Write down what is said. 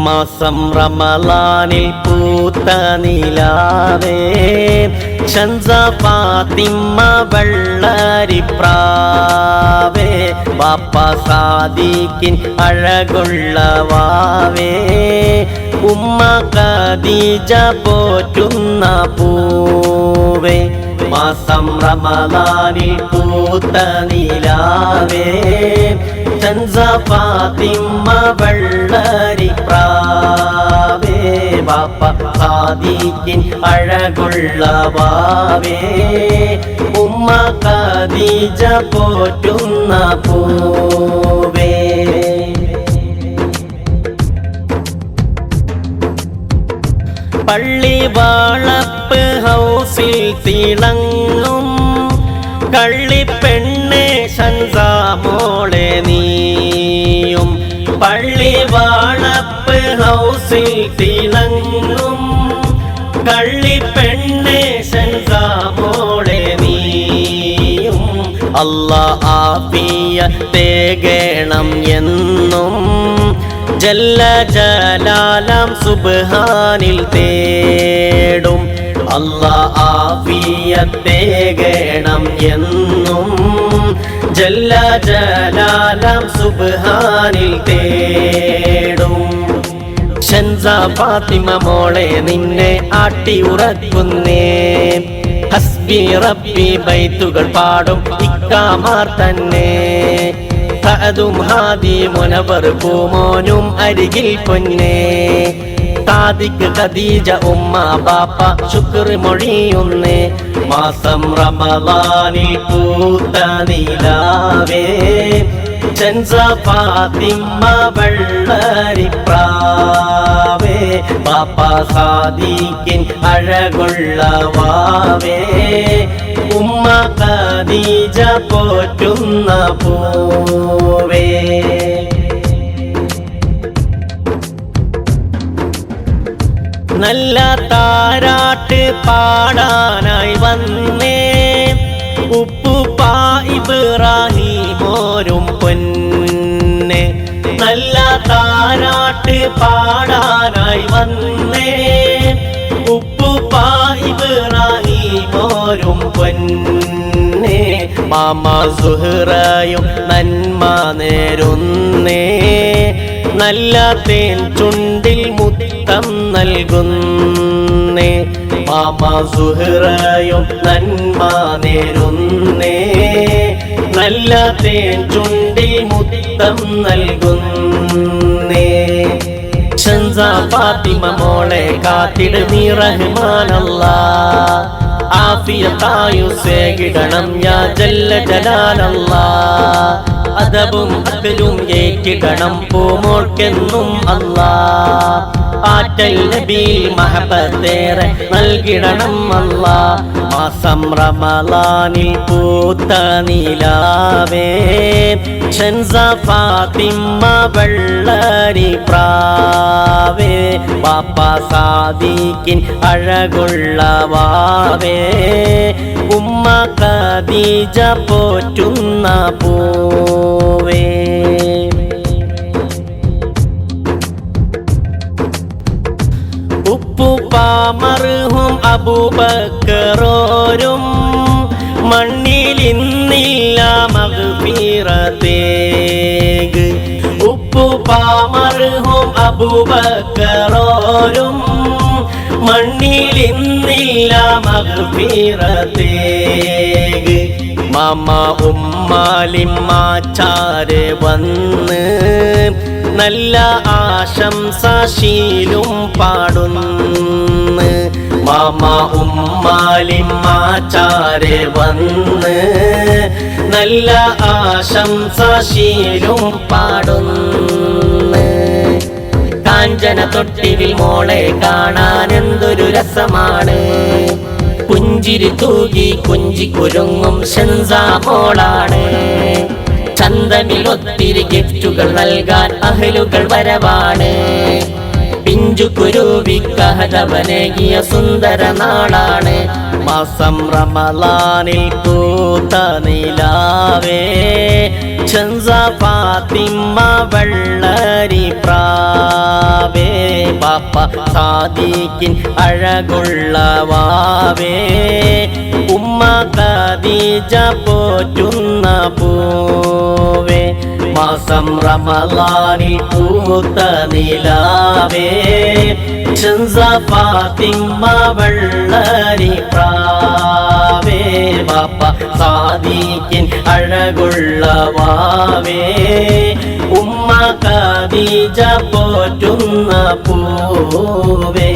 മാസം റമളാനിൽ പൂത്ത നിലാവേ ഷൻസ ഫാത്തിമ വെള്ളരിപ്രാവേ ബാപ്പ സാദിഖിൻ അഴകുള്ള വാവേ ഉമ്മ ഖദീജ പോറ്റുന്ന പൂവേ മാസം റമളാനിൽ പൂത്ത നിലാവേ ഷൻസ ഫാത്തിമ വെള്ളരിപ്രാവേ ബാപ്പ സാദിഖിൻ അഴകുള്ള വാവേ ഉമ്മ ഖദീജ പോറ്റുന്ന പൂവേ പള്ളി വളപ്പ് ഹൗസിൽ തിളങ്ങും കള്ളിപ്പെണ്ണെ ഷൻസ മോളെ നീയും പള്ളി വളപ്പ് ഹൗസിൽ തിളങ്ങും കള്ളിപ്പെണ്ണെ ഷൻസ മോളെ നീയും അല്ലാഹ് ആഫിയത്തേകണം എന്നും ജല്ല ജലാലം സുബ്ഹാനിൽ തേടും അല്ലാഹ് ആഫിയത്തേകണം എന്നും ജല്ല ജലാലം സുബ്ഹാനിൽ തേടും ഷൻസ ഫാത്തിമ മോളെ നിന്നെ ആട്ടി ഉറക്കുന്നേ ഹസ്ബി റബ്ബി ബൈത്തുകൾ പാടും ഇക്കാമാർ തന്നെ സഅദും ഹാദി മുനവർ പൂമോനും അരികിൽ പൊന്നേ സാദിഖ് ഖദീജ ഉമ്മ ബാപ്പ ശുക്ർ മൊഴിയുന്നേ മാസം റമളാനിൽ പൂത്ത നിലാവേ ഷൻസ ഫാത്തിമ വെള്ളരിപ്രാവേ ബാപ്പ സാദിഖിൻ അഴകുള്ള വാവേ ഉമ്മ ഖദീജ പോറ്റുന്ന പൂവേ നല്ല താരാട്ട് പാടാനായി വന്നേ ഉപ്പുപ്പ ഇബ്രാഹിമോരും പൊന്നെ നല്ല താരാട്ട് പാടാനായി വന്നേ ഉപ്പുപ്പ ഇബ്രാഹിമോരും പൊന്നെ മാമ സുഹ്റയും നന്മ നേരുന്നേ നല്ല തേൻ ചുണ്ടിൽ മുത്തം നൽകുന്നേ മാമ സുഹ്റയും നന്മ നേരുന്നേ നല്ല തേൻ ചുണ്ടിൽ മുത്തം നൽകുന്നേ ഷൻസ ഫാത്തിമ മോളെ കാത്തിട് നീ റഹ്മാനല്ലാഹ് ആഫിയത്തായുസ്സേകിടണം യാ ജല്ല ജലാലല്ലാഹ് അദബും അഖലും ഏറ്റിടണം പൂമോൾക്കെന്നും അല്ലാഹ് ആറ്റൽ നബിയിൽ മഹബത്തേറെ നൽകിടണം അല്ലാഹ് മാസം റമളാനിൽ പൂത്ത നിലാവേ ഷൻസ ഫാത്തിമ വെള്ളരിപ്രാവേ ബാപ്പ സാദിഖിൻ അഴകുള്ള വാവേ ഉമ്മ ഖദീജ പോറ്റുന്ന പൂവേ ഉപ്പുപ്പ മർഹൂം അബൂബക്കറോരും മണ്ണിൽ ഇന്നില്ല മഗ്ഫിറത്തേക് ഉപ്പുപ്പ മർഹൂം അബൂബക്കറോരും മണ്ണിൽ ഇന്നില്ല മഗ്ഫിറത്തേക് മാമ ഉമ്മാലിമ്മാച്ചാരെ വന്ന് നല്ല ആശംസശീലും പാടുന്നു മാമ ഉമ്മാലിമ്മാച്ചാരെ വന്ന് നല്ല ആശംസശീലും പാടുന്നു കാഞ്ചന തൊട്ടിവിൽ മോളെ കാണാൻ എന്തൊരു രസമാണ് പുഞ്ചിരി തൂകി കുഞ്ചിക്കുരുങ്ങും ഷൻസ മോളാണ് ചന്തമിലൊത്തിരി ഗിഫ്റ്റുകൾ നൽകാൻ അഹ്ലുകൾ വരവാണ് പിഞ്ചു കുരുവിക്കഹതവനേകിയ സുന്ദര നാളാണ് മാസം റമളാനിൽ പൂത്ത നിലാവേ ഷംസ ഫാത്തിമ വെള്ളരി പ്രാവേ പാപ്പ സാദിക്കിൻ അഴകുള്ള വാവേ ഉമ്മ ഖദീജ പോറ്റുന്ന പൂവേ മാസം റമളാനിൽ പൂത്ത നിലാവേ ഷംസ ഫാത്തിമ വെള്ളരി പ്രാവേ പാപ്പ സാദിക്കിൻ അഴകുള്ള വാവേ ഉമ്മ ഖദീജ പോറ്റുന്ന പൂവേ